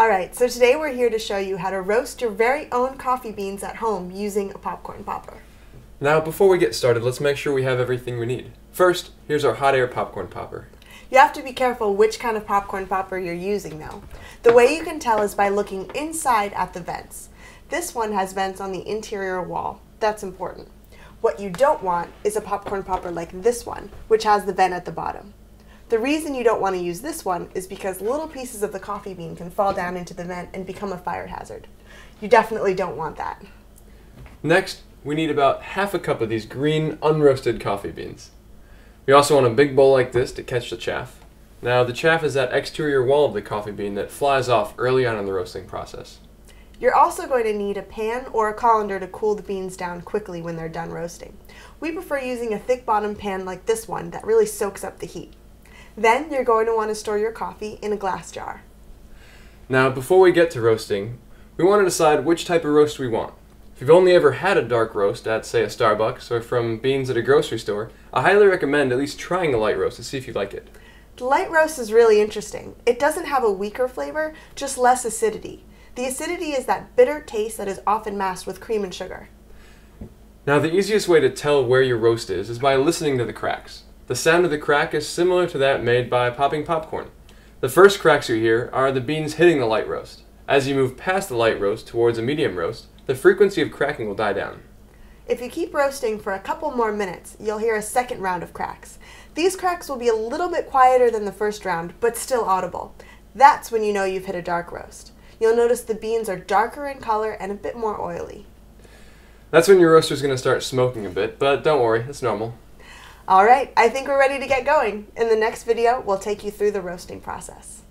Alright, so today we're here to show you how to roast your very own coffee beans at home using a popcorn popper. Now, before we get started, let's make sure we have everything we need. First, here's our hot air popcorn popper. You have to be careful which kind of popcorn popper you're using though. The way you can tell is by looking inside at the vents. This one has vents on the interior wall. That's important. What you don't want is a popcorn popper like this one, which has the vent at the bottom. The reason you don't want to use this one is because little pieces of the coffee bean can fall down into the vent and become a fire hazard. You definitely don't want that. Next, we need about half a cup of these green, unroasted coffee beans. We also want a big bowl like this to catch the chaff. Now, the chaff is that exterior wall of the coffee bean that flies off early on in the roasting process. You're also going to need a pan or a colander to cool the beans down quickly when they're done roasting. We prefer using a thick bottom pan like this one that really soaks up the heat. Then you're going to want to store your coffee in a glass jar. Now, before we get to roasting, we want to decide which type of roast we want. If you've only ever had a dark roast at, say, a Starbucks or from beans at a grocery store, I highly recommend at least trying a light roast to see if you like it. The light roast is really interesting. It doesn't have a weaker flavor, just less acidity. The acidity is that bitter taste that is often masked with cream and sugar. Now, the easiest way to tell where your roast is by listening to the cracks. The sound of the crack is similar to that made by popping popcorn. The first cracks you hear are the beans hitting the light roast. As you move past the light roast towards a medium roast, the frequency of cracking will die down. If you keep roasting for a couple more minutes, you'll hear a second round of cracks. These cracks will be a little bit quieter than the first round, but still audible. That's when you know you've hit a dark roast. You'll notice the beans are darker in color and a bit more oily. That's when your roaster is going to start smoking a bit, but don't worry, it's normal. Alright, I think we're ready to get going. In the next video, we'll take you through the roasting process.